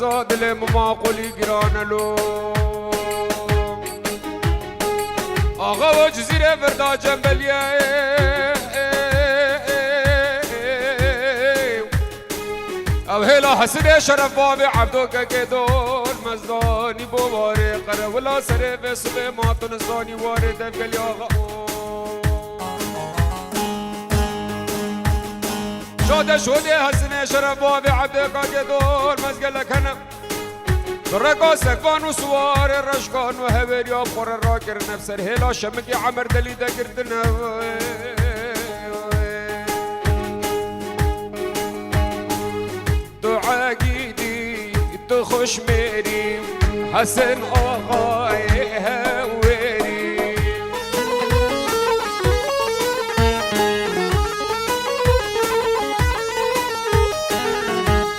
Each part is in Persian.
زاد لمعقولی گرانلو آقا و جزیره فردا جنبلیه او هلا حسن شرف باب عبدو که دول مزدانی بواره قره ولا سره به صبح ماتون زانی واره دفگلی آقا شده حسن شرف باب عبدو که دول مزگل کنم رقا سکان و سوار رشکان و هوریا خور را کر نفسر هلا شمکی عمر دلی دا گردنه دعا گیدی تو خوش میریم حسن آقای هوری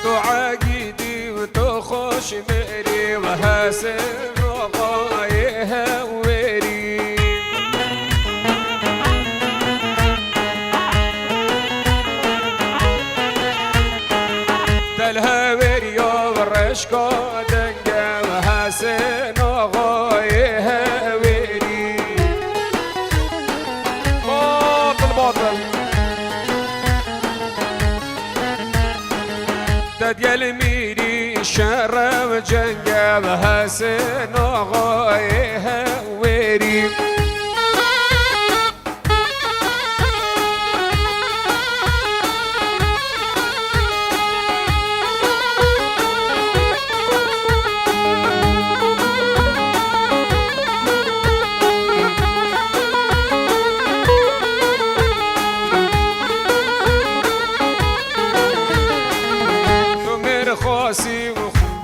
دعا گیدی و تو خوش میریم حسن آقای هوری الهوری ورشکا دنگه و حسن آقای هوری باطل تدیل میری شهر و جنگه و حسن آقای هوری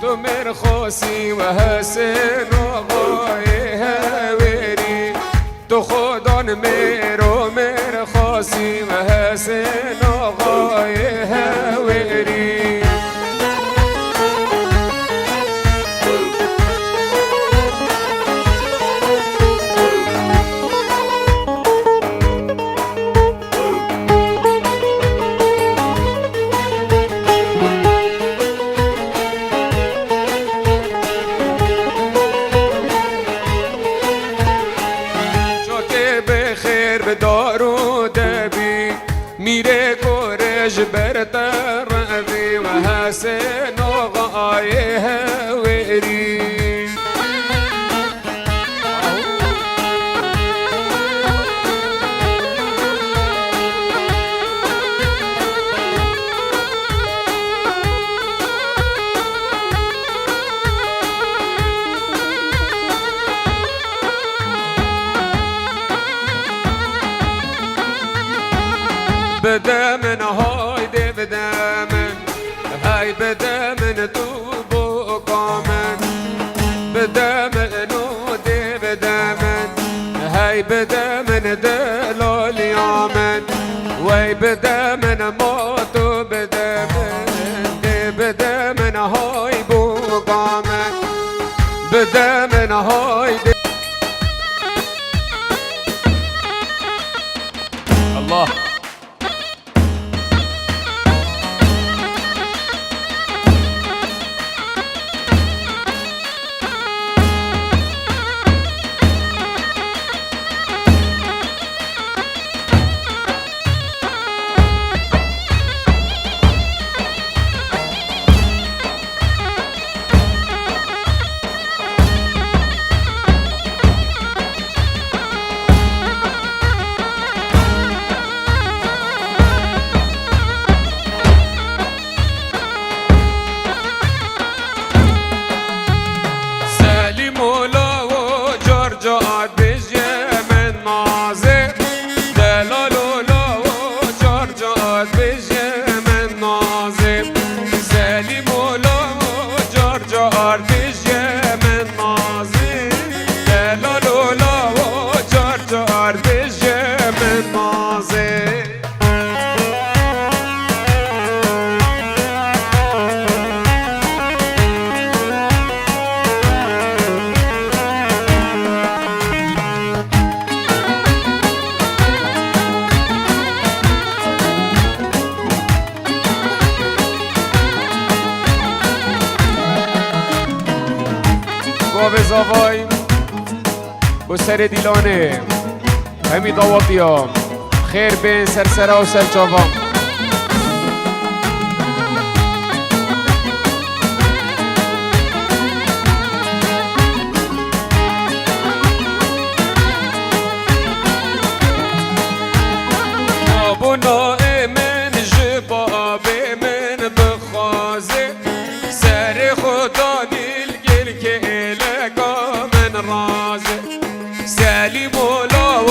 تو مر خواستی و حسن آقای هوری تو خودان مر خواستی و حسن آقای هوری دارو دبی میره کورج برتر ربی و حسن آقای هوری بدمن هايدي بدمن هاي بدمن توبو قامن بدمن نودي بدمن هاي بدمن دلال يامن واي بدمن موتو بدمن بدمن هاي بو قامن بدمن هايدي الله گاو زاوای بو سر دیلانه همی داواتیام خیر بین سرسرا و سرچاوام آبونا من جباب من بخازه سر خدا دیل گل که لگا من رازه سالی مولا و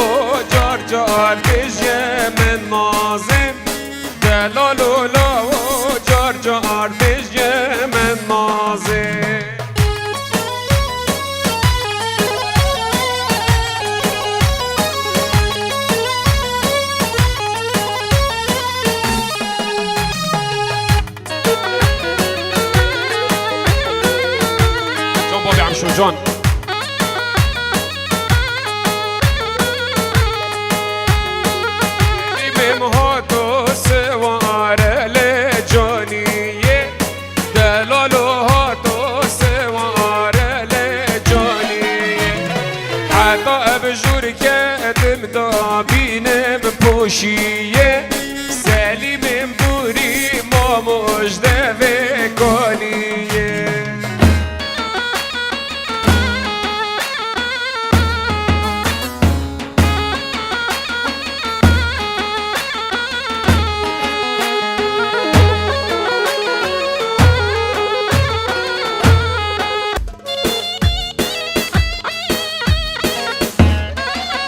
جار جار بجه من نازم دلالولا و جار جار بجه من نازم جان بابی عمشو جان پوشیه سلیم بوری ما مجده کنیه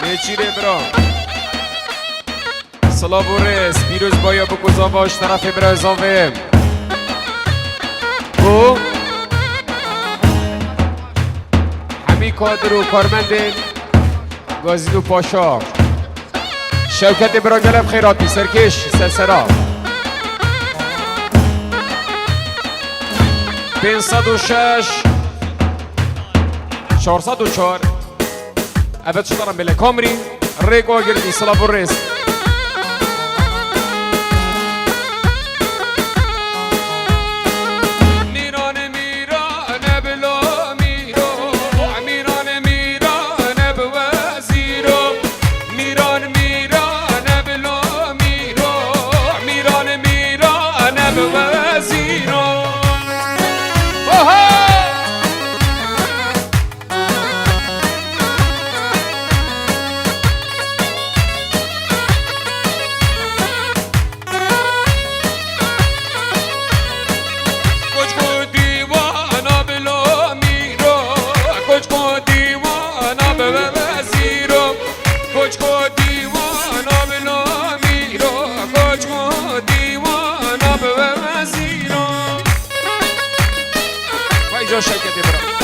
نچیره برا سلام و رس پیروز بایا بگذاواش طرف برازاوه و همی کادر و کارمند گازیدو پاشا شوکت برا گلب خیراتی سرکش سرسرا 506 404 ابد شدارم بله کامری ریگو گردی سلام و رس شرکت برام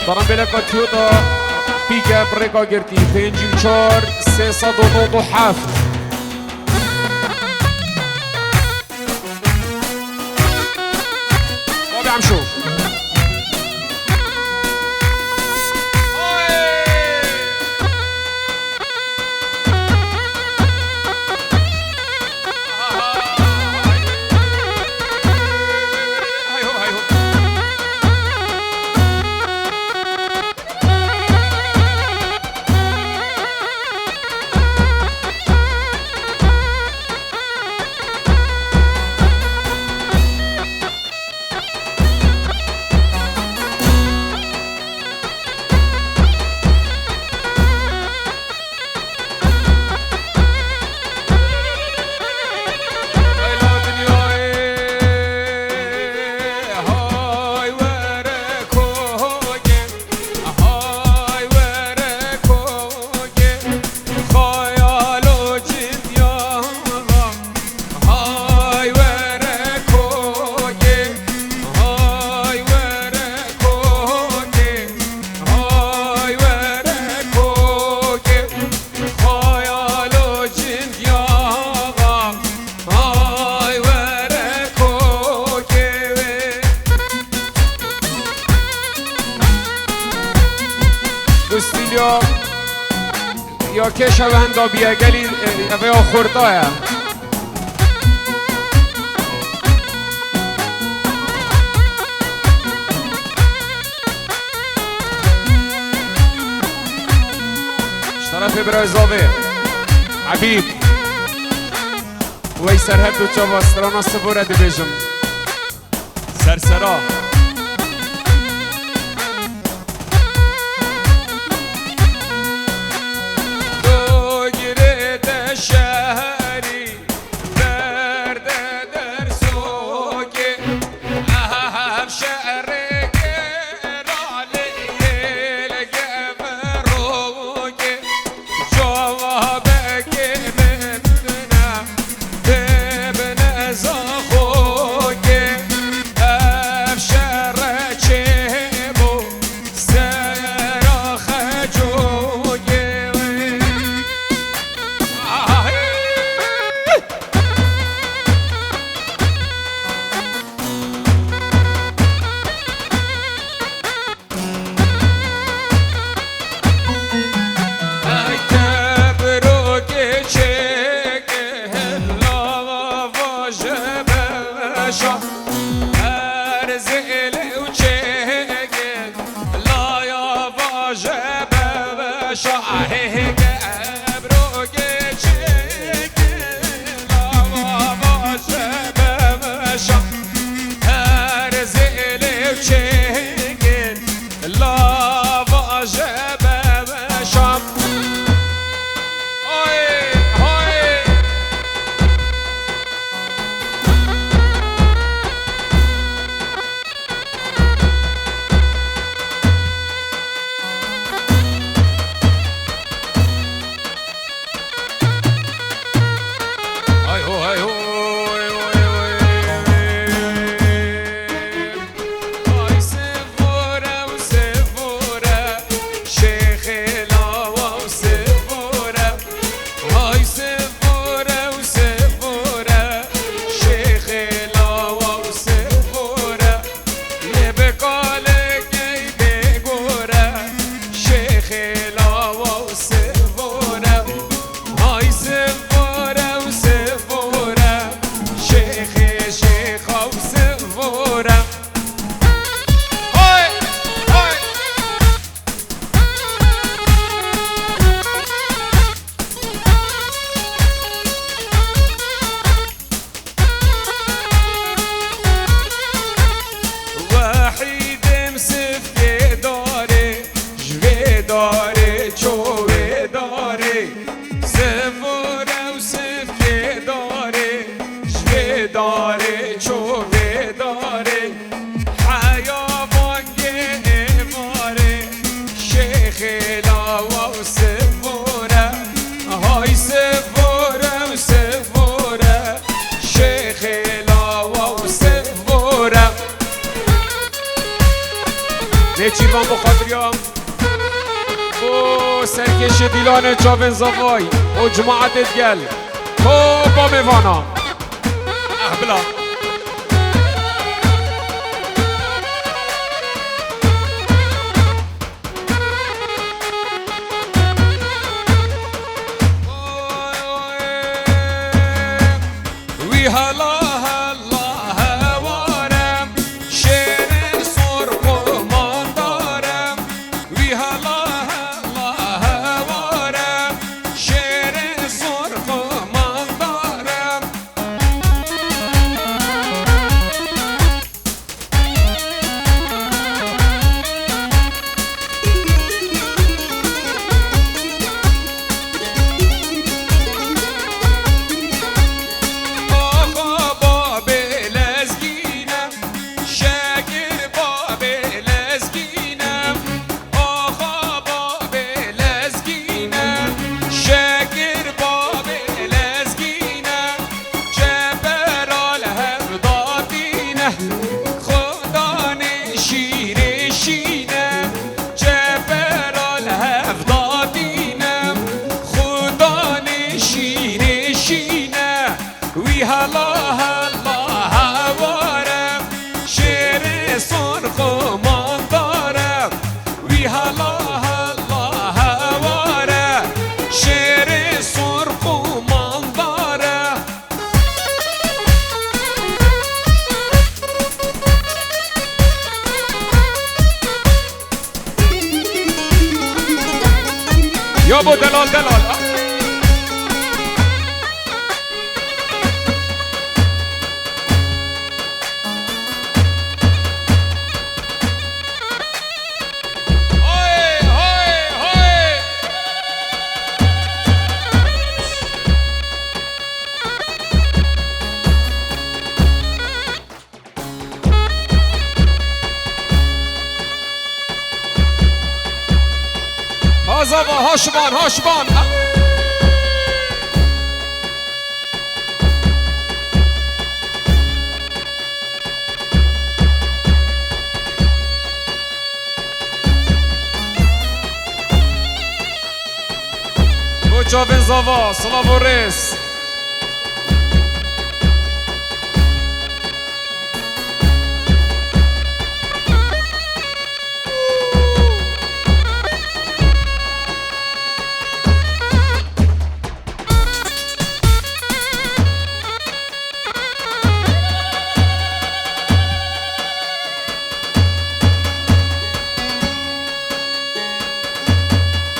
طرم بلکا تیوتا پیکا برکا گرتی 54 397 بابي عم شوف یا که شوندا بیا گلی اوه خورده طرف برای زاوه حبیب وی سرهد دو چا باسترانا سبوره دی بیجم سرسرا نچیروان بخاطریام و سرکش دیلان چاون زوای و جماعت دگل تو با میوانا احبلا وی هلا يابو دلال دلال هاشمان هاشمان Mucho ben zava, slavo res.